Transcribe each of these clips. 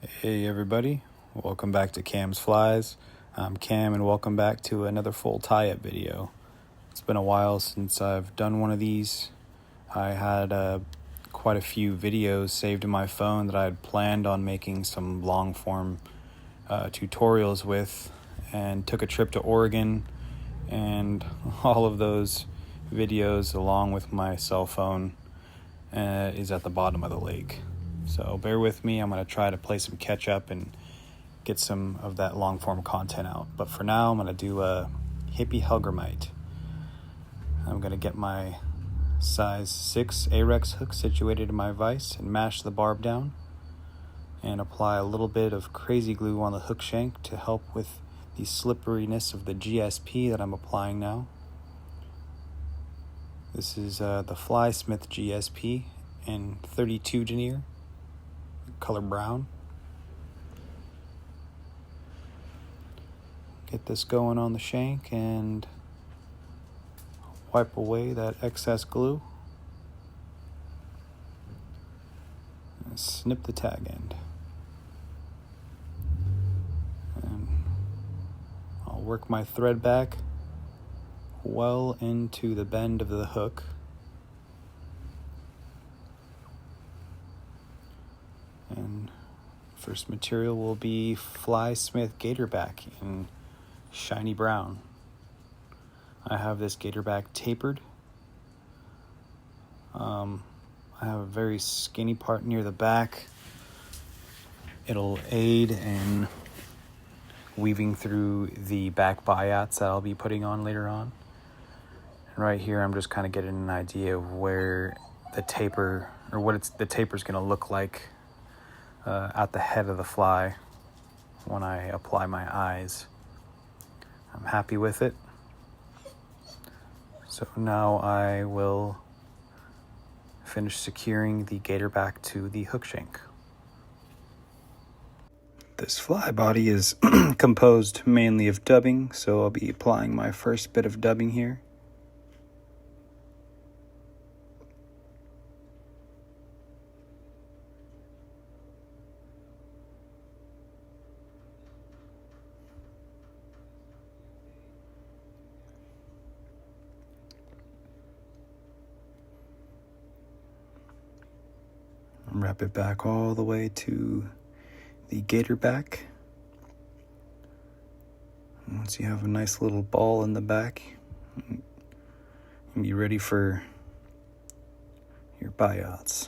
Hey everybody, welcome back to Cam's Flies. I'm Cam and welcome back to another full tie-up video. It's been a while since I've done one of these. I had quite a few videos saved in my phone that I had planned on making some long-form tutorials with, and took a trip to Oregon, and all of those videos along with my cell phone is at the bottom of the lake. So bear with me, I'm going to try to play some catch up and get some of that long form content out. But for now, I'm going to do a Hippie Hellgramite. I'm going to get my size 6 Arex hook situated in my vise and mash the barb down and apply a little bit of crazy glue on the hook shank to help with the slipperiness of the GSP that I'm applying now. This is the Flysmith GSP in 32 denier, color brown. Get this going on the shank and wipe away that excess glue. And snip the tag end. And I'll work my thread back well into the bend of the hook. And first material will be Flysmith Gatorback in shiny brown. I have this Gatorback tapered. I have a very skinny part near the back. It'll aid in weaving through the back biots that I'll be putting on later on. And right here I'm just kind of getting an idea of where the taper, or what the taper's going to look like at the head of the fly when I apply my eyes. I'm happy with it. So now I will finish securing the Gatorback to the hook shank. This fly body is composed mainly of dubbing, so I'll be applying my first bit of dubbing here. Wrap it back all the way to the Gatorback. Once you have a nice little ball in the back, and be ready for your Biots.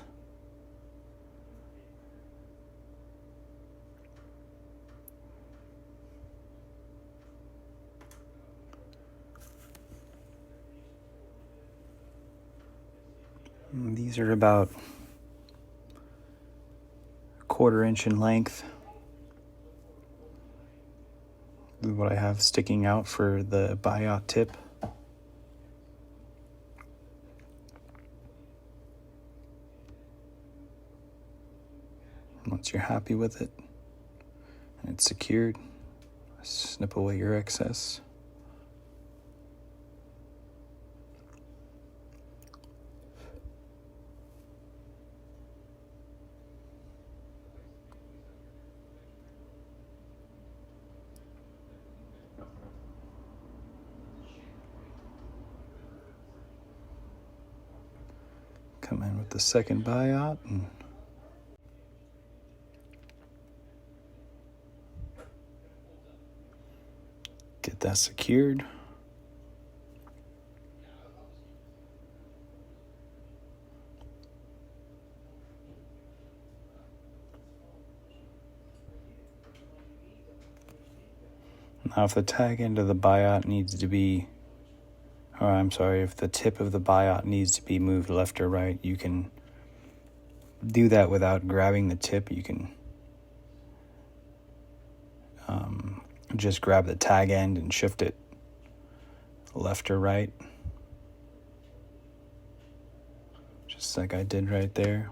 And these are about 1/4 inch in length. This is what I have sticking out for the Biot tip. Once you're happy with it and it's secured, snip away your excess. Come in with the second Biot and get that secured. Now if the tag end of the Biot needs to be, if the tip of the Biot needs to be moved left or right, you can do that without grabbing the tip. You can just grab the tag end and shift it left or right, just like I did right there.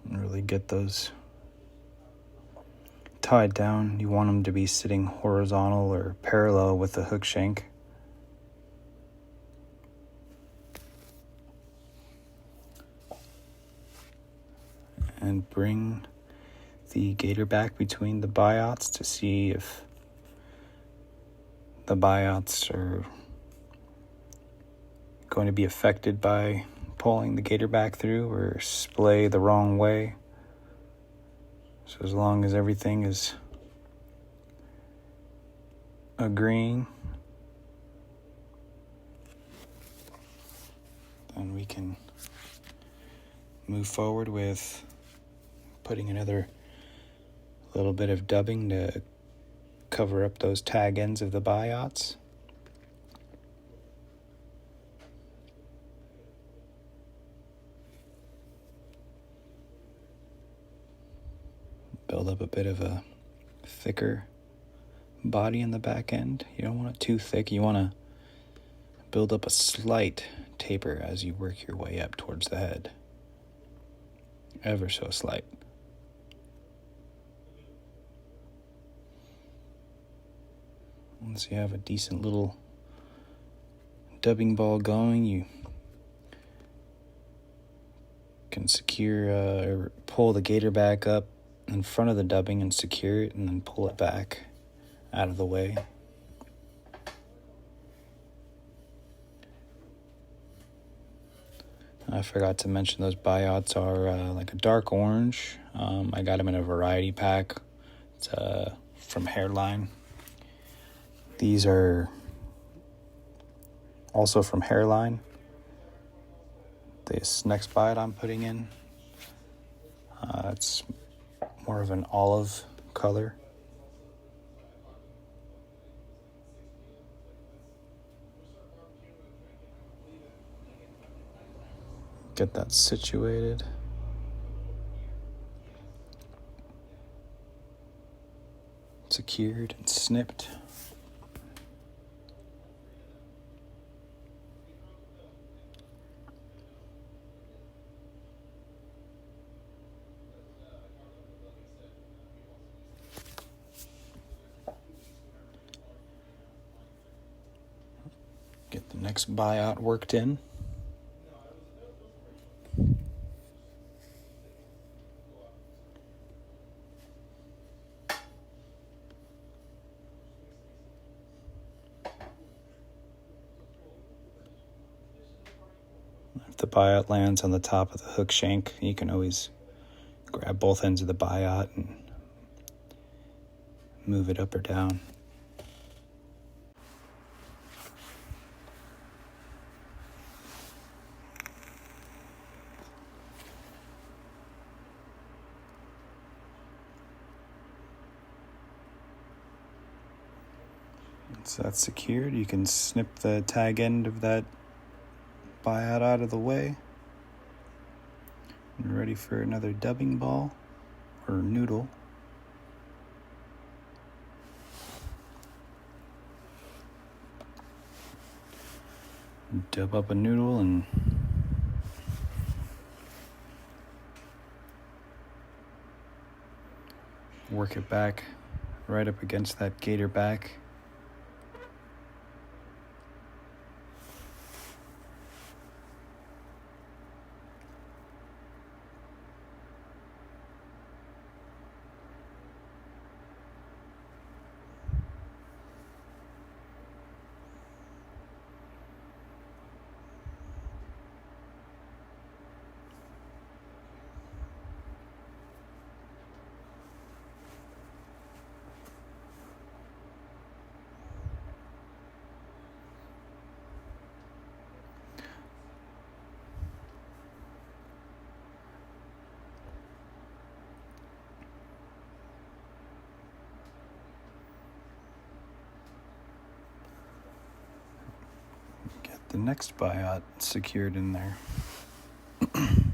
And really get those tied down. You want them to be sitting horizontal or parallel with the hook shank. and bring the Gatorback between the Biots to see if the Biots are going to be affected by pulling the Gatorback through or splay the wrong way. So as long as everything is agreeing, then we can move forward with putting another little bit of dubbing to cover up those tag ends of the Biots. Build up a bit of a thicker body in the back end. You don't want it too thick. You want to build up a slight taper as you work your way up towards the head. Ever so slight. Once you have a decent little dubbing ball going, you can secure or pull the Gator back up in front of the dubbing and secure it, and then pull it back out of the way. I forgot to mention those Biots are like a dark orange. I got them in a variety pack. It's from Hairline. These are also from Hairline. This next Biot I'm putting in, it's more of an olive color. Get that situated. Secured and snipped. Get the next Biot worked in. If the Biot lands on the top of the hook shank, you can always grab both ends of the Biot and move it up or down. Once that's secured, you can snip the tag end of that Biot out of the way. And ready for another dubbing ball or noodle. Dub up a noodle and work it back right up against that Gator back. The next Biot secured in there. And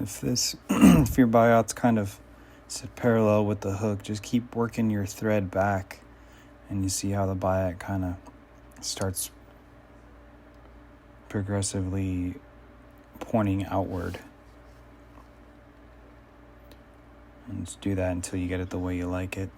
if your Biot's kind of sit parallel with the hook, just keep working your thread back, and you see how the Biot kind of starts progressively pointing outward. And just do that until you get it the way you like it.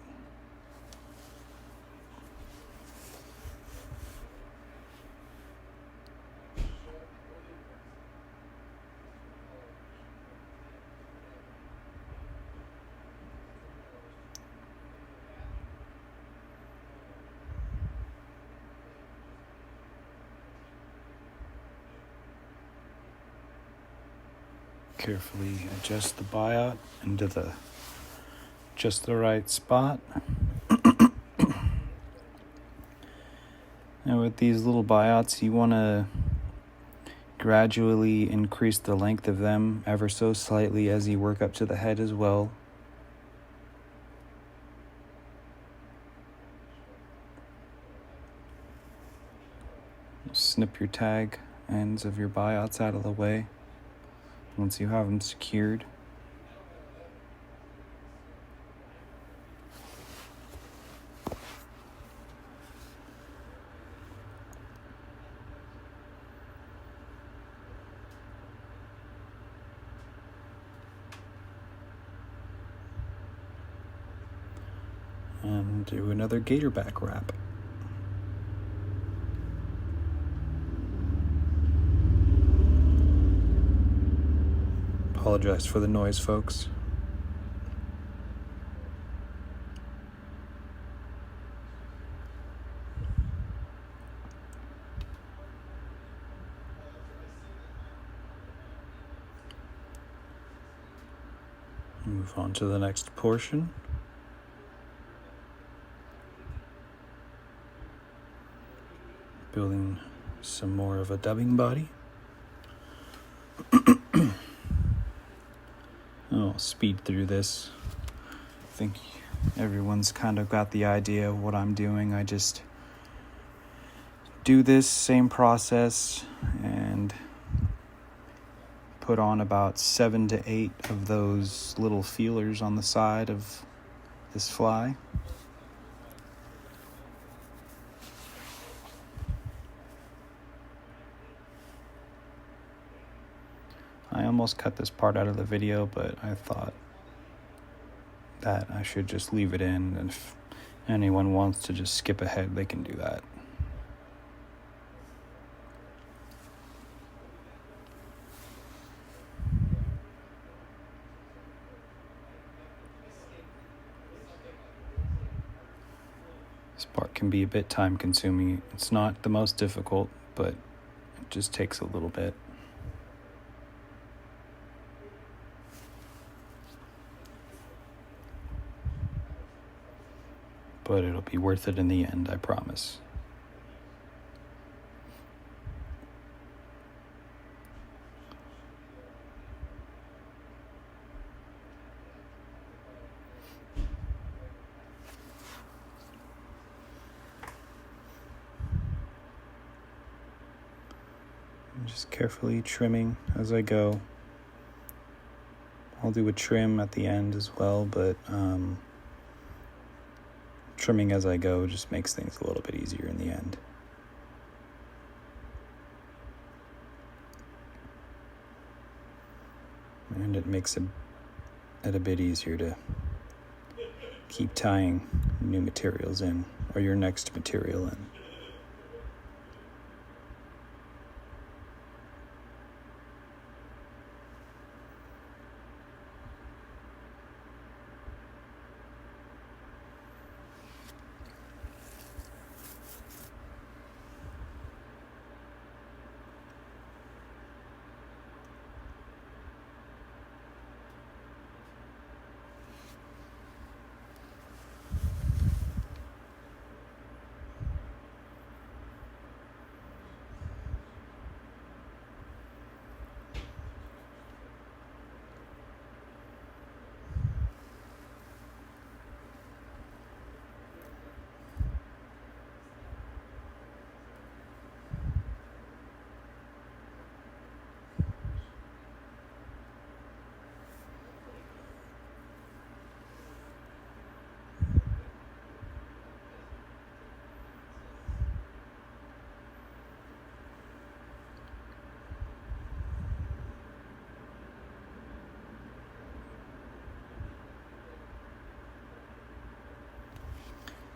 Carefully adjust the biot into just the right spot. Now with these little biots, you want to gradually increase the length of them ever so slightly as you work up to the head as well. Snip your tag ends of your biots out of the way once you have them secured. And do another Gatorback wrap. Apologize for the noise, folks. Move on to the next portion. Building some more of a dubbing body. I'll speed through this. I think everyone's kind of got the idea of what I'm doing. I just do this same process and put on about 7 to 8 of those little feelers on the side of this fly. I almost cut this part out of the video, but I thought that I should just leave it in, and if anyone wants to just skip ahead, they can do that. This part can be a bit time consuming. It's not the most difficult, but it just takes a little bit. But it'll be worth it in the end, I promise. I'm just carefully trimming as I go. I'll do a trim at the end as well, but trimming as I go just makes things a little bit easier in the end. And it makes it a bit easier to keep tying new materials in, or your next material in.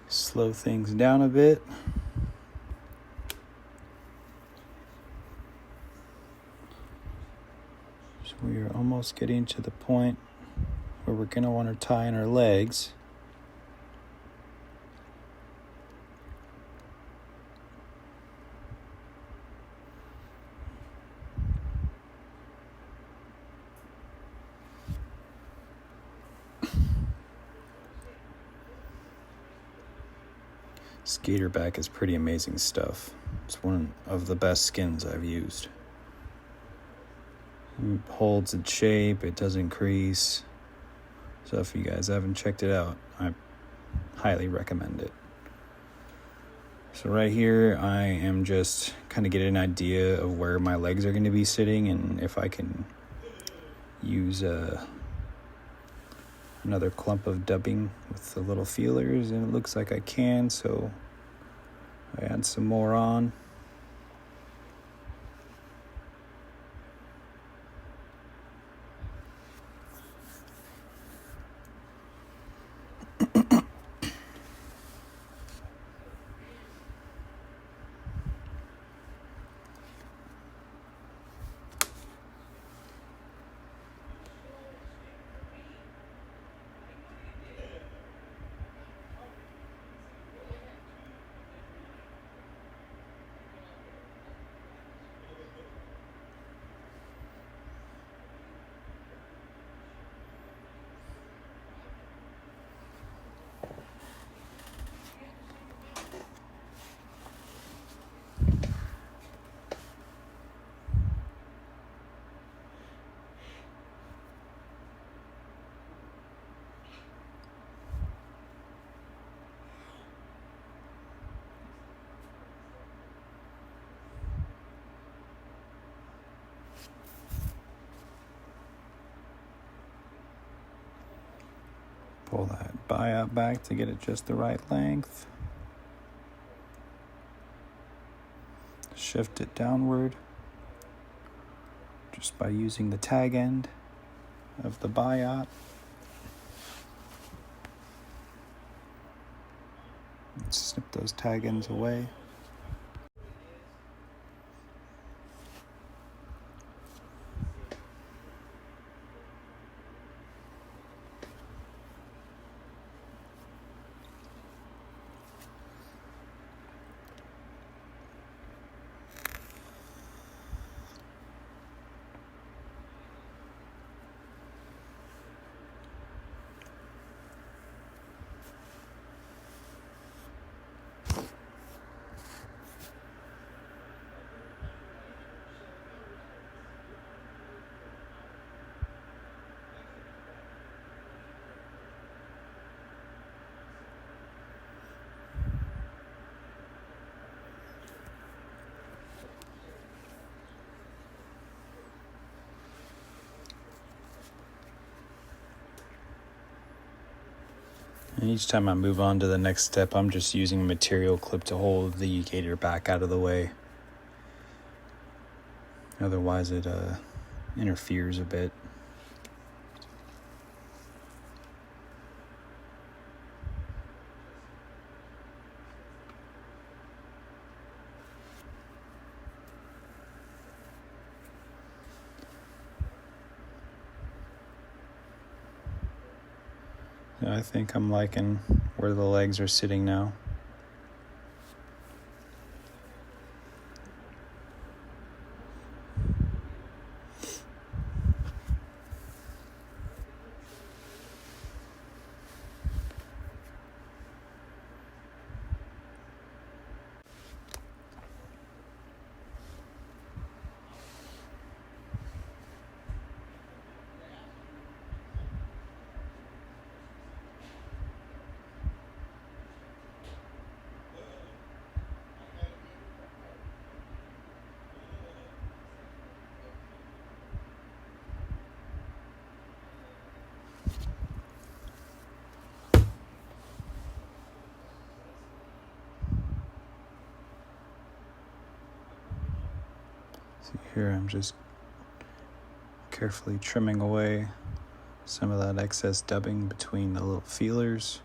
Slow things down a bit. So we are almost getting to the point where we're going to want to tie in our legs. This Gatorback is pretty amazing stuff. It's one of the best skins I've used. It holds its shape, it doesn't crease. So if you guys haven't checked it out, I highly recommend it. So right here, I am just kind of getting an idea of where my legs are going to be sitting and if I can use another clump of dubbing with the little feelers, and it looks like I can, so I add some more on. Pull that Biot back to get it just the right length. Shift it downward just by using the tag end of the Biot. Snip those tag ends away. And each time I move on to the next step, I'm just using a material clip to hold the gator back out of the way. Otherwise it interferes a bit. I think I'm liking where the legs are sitting now. See here, I'm just carefully trimming away some of that excess dubbing between the little feelers.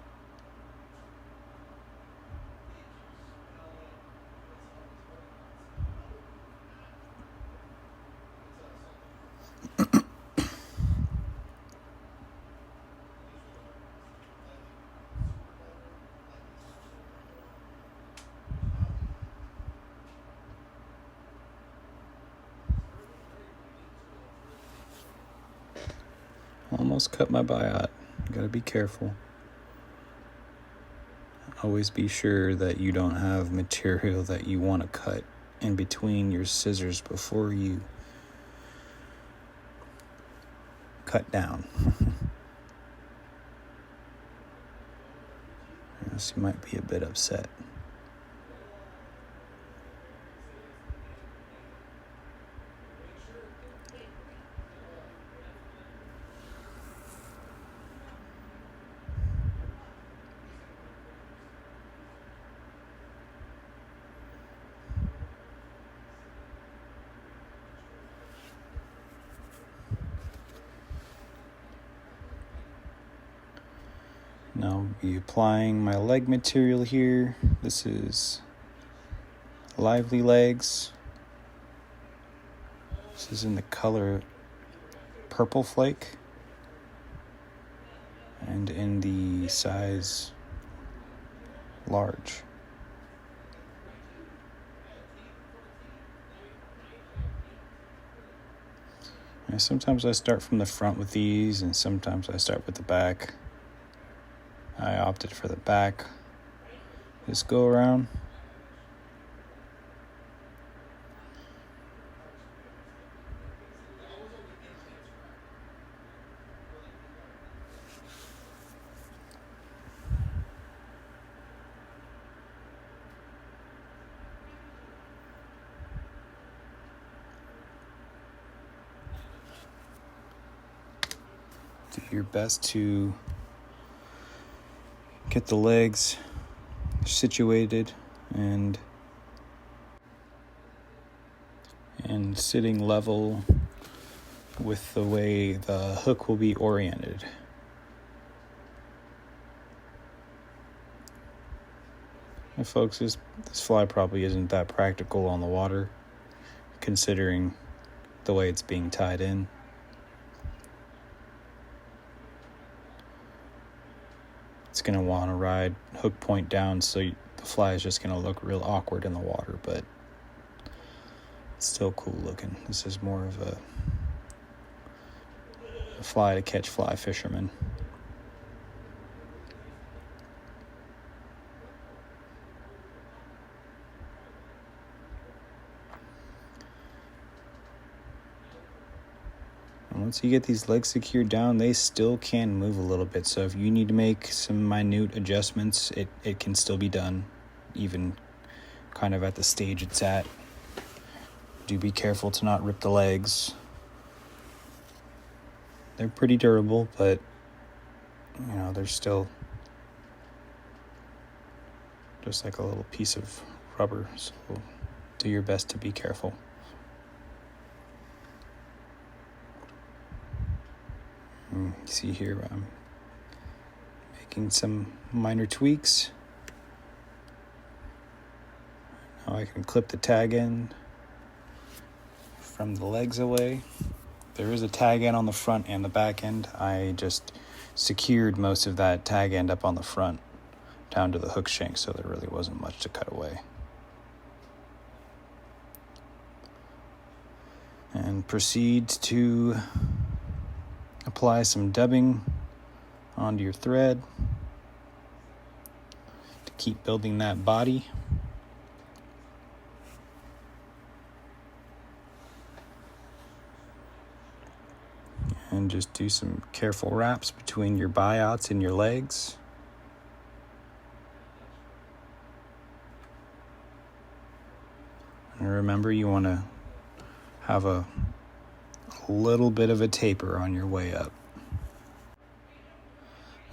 Almost cut my biot. Gotta be careful. always be sure that you don't have material that you want to cut in between your scissors before you cut down. Yes, you might be a bit upset. Now I'll be applying my leg material here. This is Lively Legs. This is in the color Purple Flake and in the size large. And sometimes I start from the front with these, and sometimes I start with the back. I opted for the back this go around. Do your best to get the legs situated and sitting level with the way the hook will be oriented. And folks, this fly probably isn't that practical on the water, considering the way it's being tied in. It's going to want to ride hook point down, so the fly is just going to look real awkward in the water, but it's still cool looking. This is more of a fly to catch fly fisherman. Once you get these legs secured down, they still can move a little bit. So if you need to make some minute adjustments, it can still be done, even kind of at the stage it's at. Do be careful to not rip the legs. They're pretty durable, but they're still just like a little piece of rubber. So do your best to be careful. See here, I'm making some minor tweaks. Now I can clip the tag end from the legs away. There is a tag end on the front and the back end. I just secured most of that tag end up on the front down to the hook shank, so there really wasn't much to cut away. And proceed to apply some dubbing onto your thread to keep building that body. And just do some careful wraps between your biots and your legs. And remember, you want to have a little bit of a taper on your way up.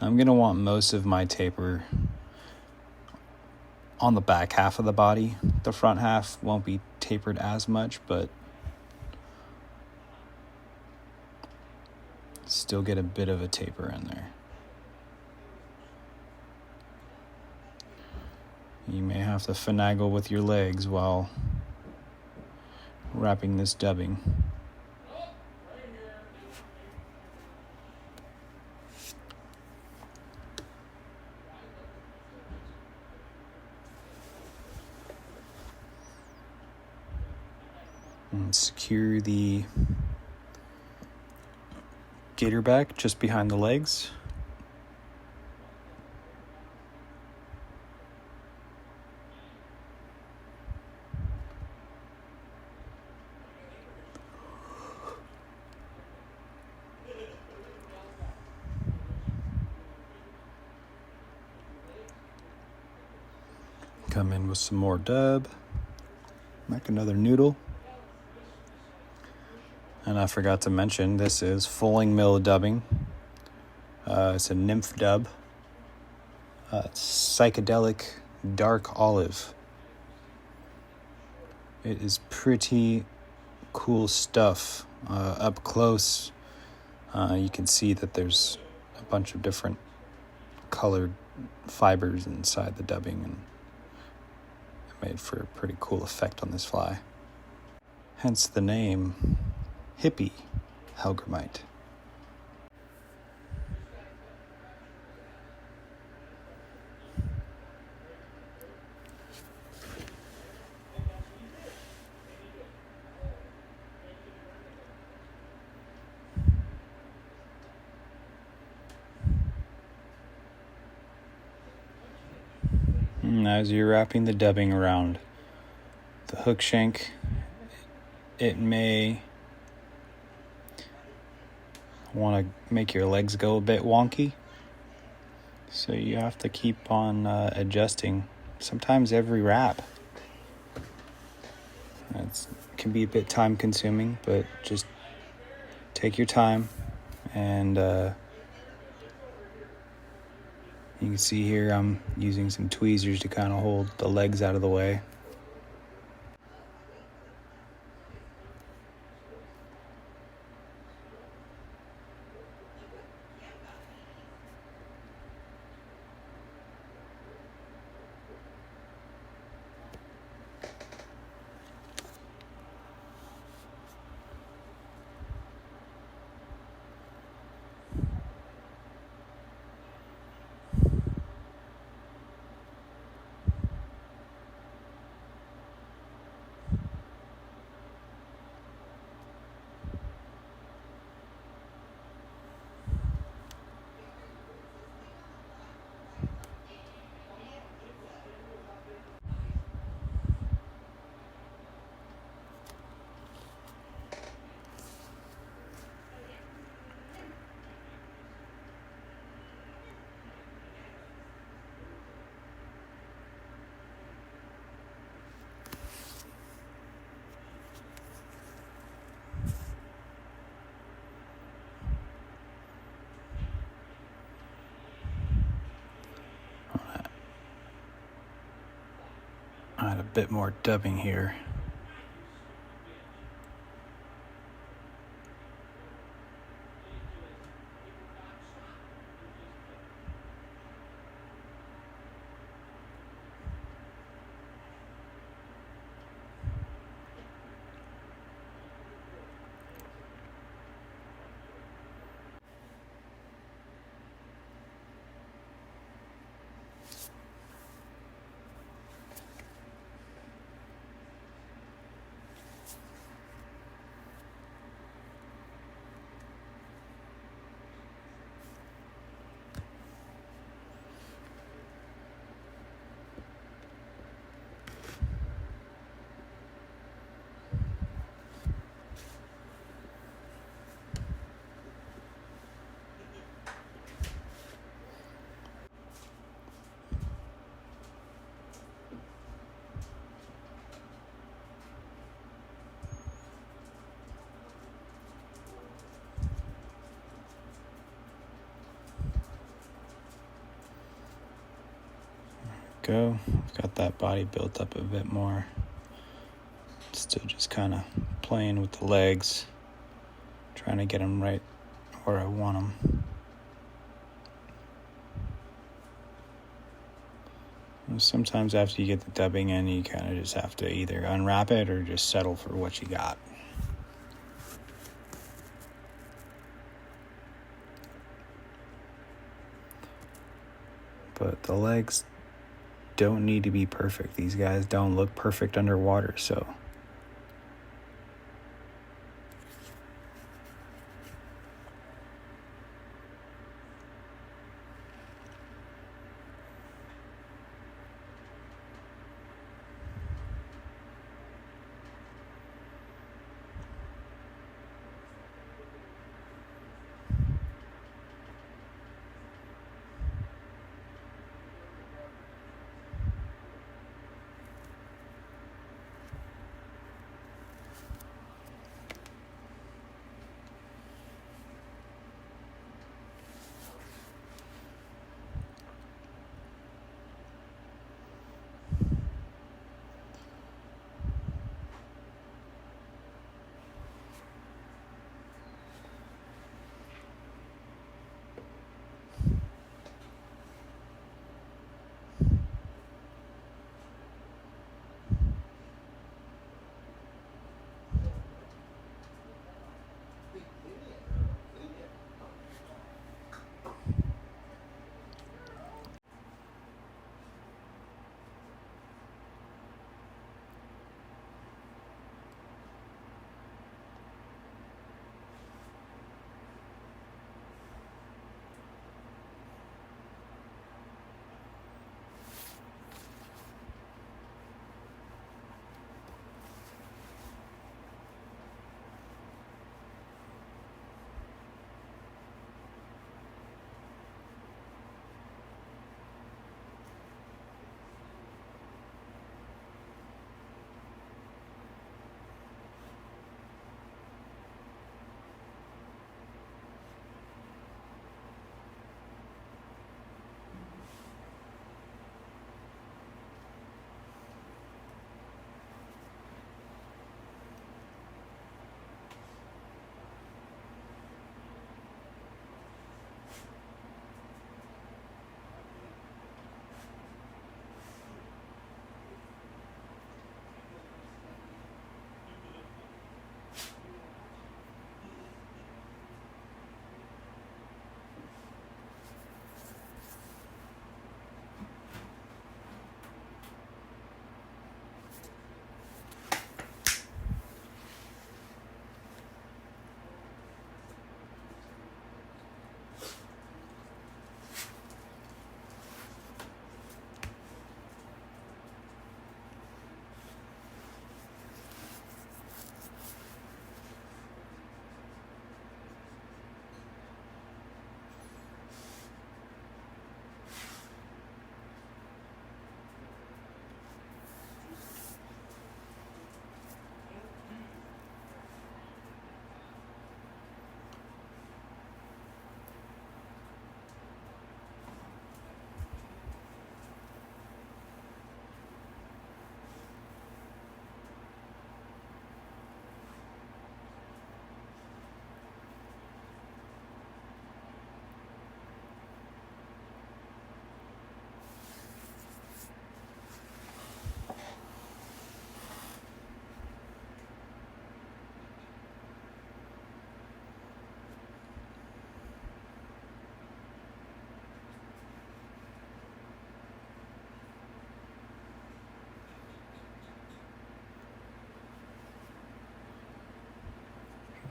I'm going to want most of my taper on the back half of the body. The front half won't be tapered as much, but still get a bit of a taper in there. You may have to finagle with your legs while wrapping this dubbing. And secure the Gatorback just behind the legs. Come in with some more dub. Make another noodle. And I forgot to mention, this is fulling mill dubbing. It's a nymph dub. Psychedelic Dark Olive. It is pretty cool stuff. Up close, you can see that there's a bunch of different colored fibers inside the dubbing, and it made for a pretty cool effect on this fly. Hence the name Hippie Hellgramite. As you're wrapping the dubbing around the hook shank, it may want to make your legs go a bit wonky, so you have to keep on adjusting, sometimes every wrap. It can be a bit time consuming, but just take your time. And you can see here I'm using some tweezers to kind of hold the legs out of the way. Add a bit more dubbing here. Go. I've got that body built up a bit more. Still just kind of playing with the legs, trying to get them right where I want them. And sometimes after you get the dubbing in, you kind of just have to either unwrap it or just settle for what you got. But the legs don't need to be perfect. These guys don't look perfect underwater, so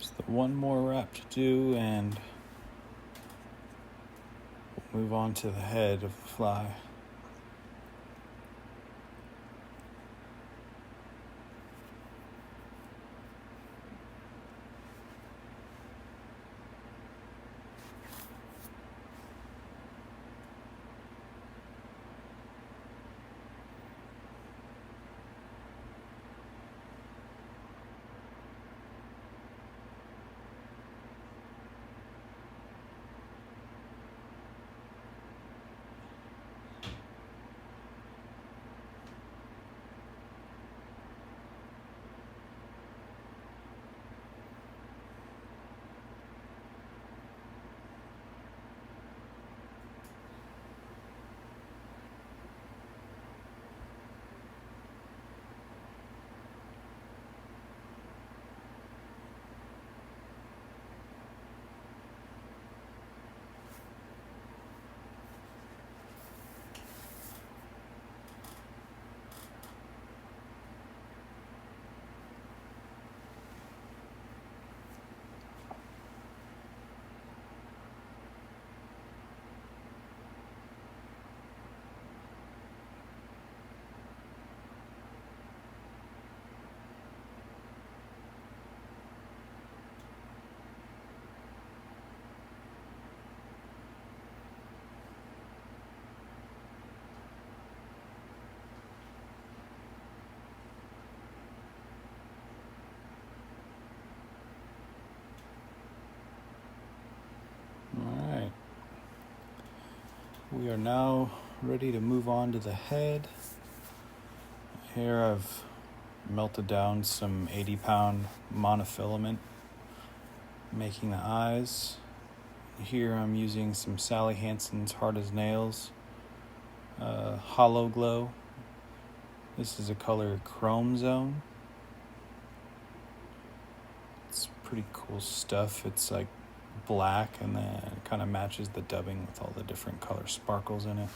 Just the one more wrap to do, and we'll move on to the head of the fly. Alright, we are now ready to move on to the head. Here I've melted down some 80-pound monofilament, making the eyes. Here I'm using some Salley Hansens Hard as Nails, Holo-Glo. This is a color Chrome Zone. It's pretty cool stuff. It's like black, and then it kind of matches the dubbing with all the different color sparkles in it.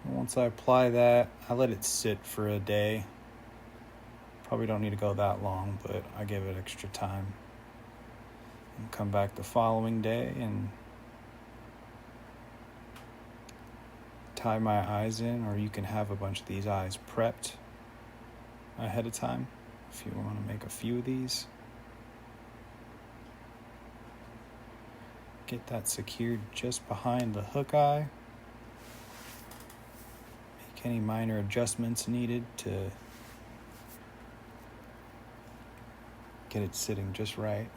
And once I apply that, I let it sit for a day. Probably don't need to go that long, but I give it extra time. And come back the following day and tie my eyes in, or you can have a bunch of these eyes prepped ahead of time if you want to make a few of these. Get that secured just behind the hook eye. Make any minor adjustments needed to get it sitting just right.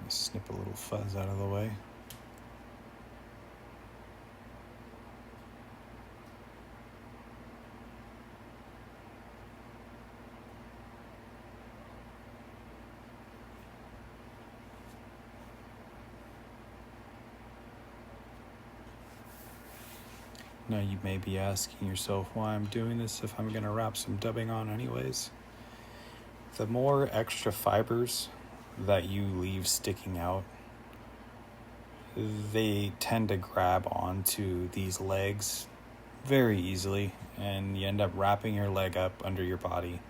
Snip a little fuzz out of the way. Now you may be asking yourself why I'm doing this if I'm going to wrap some dubbing on anyways. The more extra fibers that you leave sticking out, they tend to grab onto these legs very easily, and you end up wrapping your leg up under your body.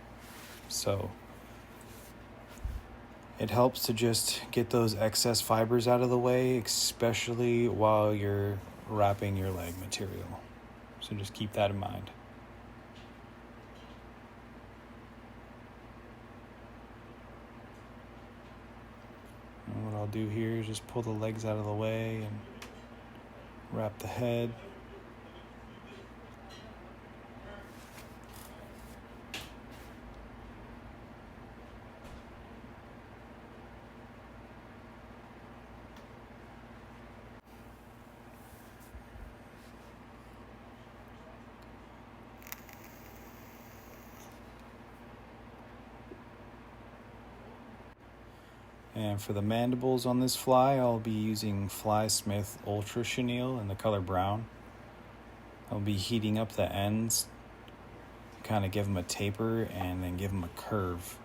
So it helps to just get those excess fibers out of the way, especially while you're wrapping your leg material. So just keep that in mind. And what I'll do here is just pull the legs out of the way and wrap the head. And for the mandibles on this fly, I'll be using Fly Smith Ultra Chenille in the color brown. I'll be heating up the ends, kind of give them a taper and then give them a curve.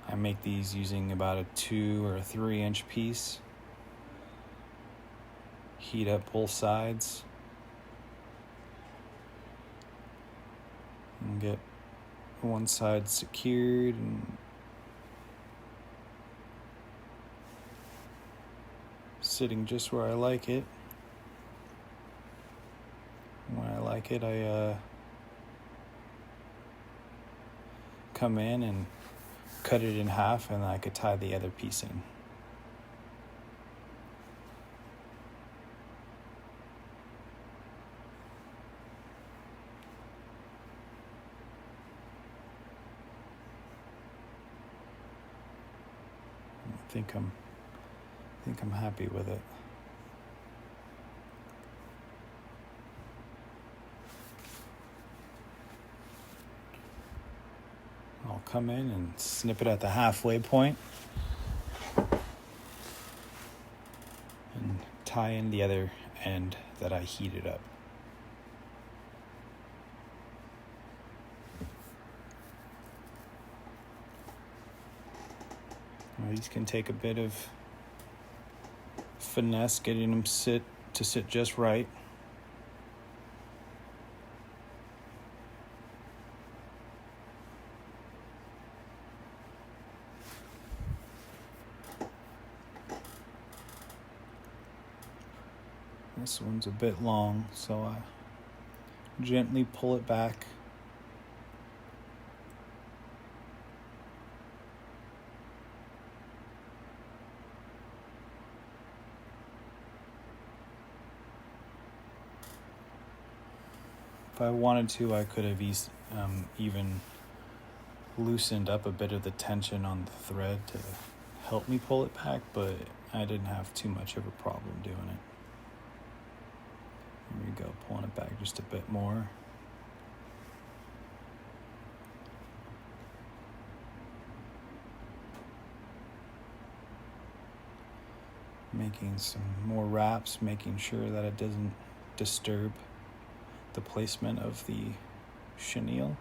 I make these using about a 2 or 3 inch piece. heat up both sides and get one side secured and sitting just where I like it. When I like it, I come in and cut it in half, and I could tie the other piece in. I think I'm happy with it. I'll come in and snip it at the halfway point and tie in the other end that I heated up. Now, these can take a bit of finesse getting them sit just right. This one's a bit long, so I gently pull it back. If I wanted to, I could have even loosened up a bit of the tension on the thread to help me pull it back, but I didn't have too much of a problem doing it. Here we go, pulling it back just a bit more. Making some more wraps, making sure that it doesn't disturb the placement of the chenille.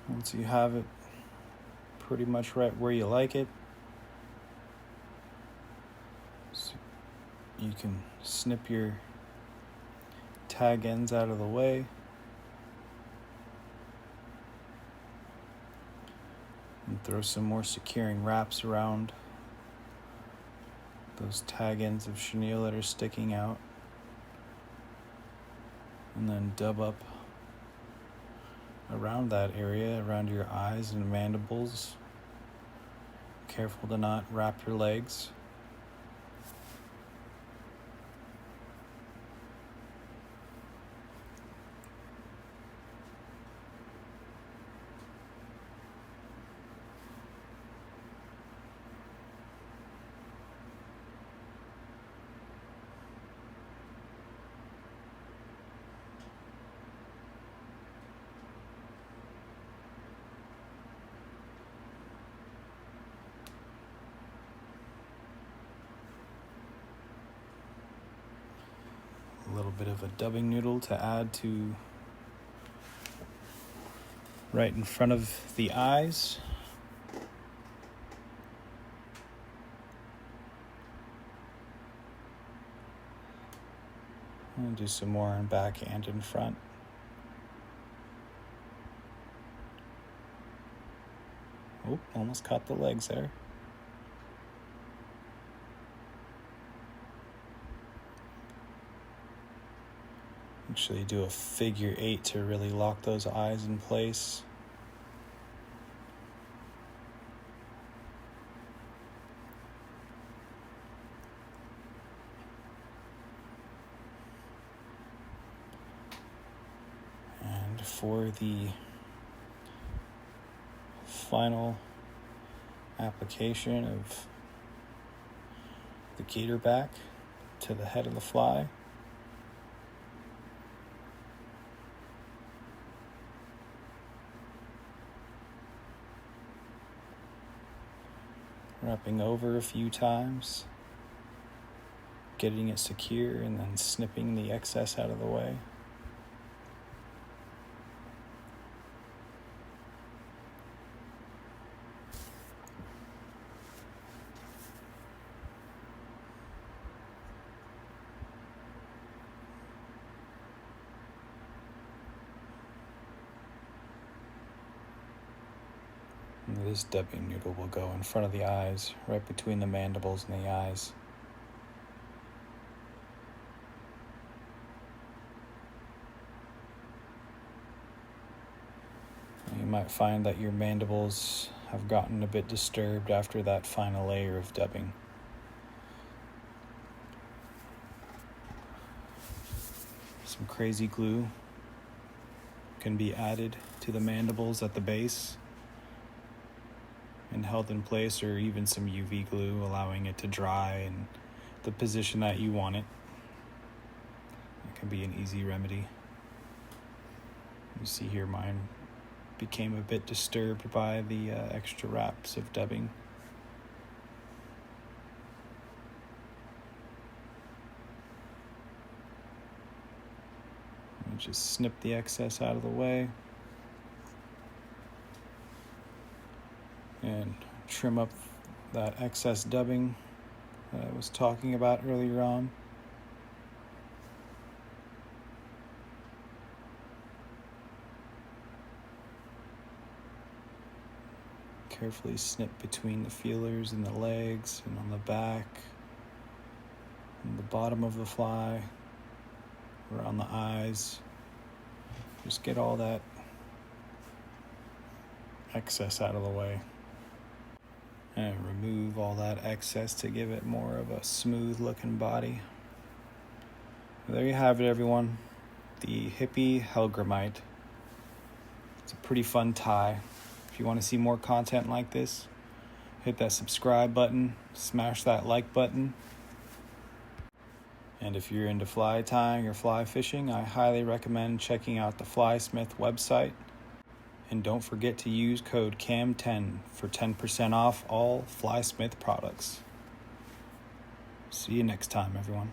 Once you have it pretty much right where you like it, so you can snip your tag ends out of the way. And throw some more securing wraps around those tag ends of chenille that are sticking out. And then dub up around that area, around your eyes and mandibles. Careful to not wrap your legs. A little bit of a dubbing noodle to add to right in front of the eyes. And do some more in back and in front. Oh, almost caught the legs there. Actually do a figure 8 to really lock those eyes in place. And for the final application of the Gatorback to the head of the fly, wrapping over a few times, getting it secure, and then snipping the excess out of the way. And this dubbing noodle will go in front of the eyes, right between the mandibles and the eyes. You might find that your mandibles have gotten a bit disturbed after that final layer of dubbing. Some crazy glue can be added to the mandibles at the base and held in place, or even some UV glue, allowing it to dry in the position that you want it. It can be an easy remedy. You see here mine became a bit disturbed by the extra wraps of dubbing. And just snip the excess out of the way and trim up that excess dubbing that I was talking about earlier on. Carefully snip between the feelers and the legs and on the back and the bottom of the fly, around the eyes. Just get all that excess out of the way and remove all that excess to give it more of a smooth looking body. There you have it, everyone. The Hippie Hellgramite. It's a pretty fun tie. If you want to see more content like this, hit that subscribe button, smash that like button. And if you're into fly tying or fly fishing, I highly recommend checking out the Flysmith website. And don't forget to use code CAM10 for 10% off all Flysmith products. See you next time, everyone.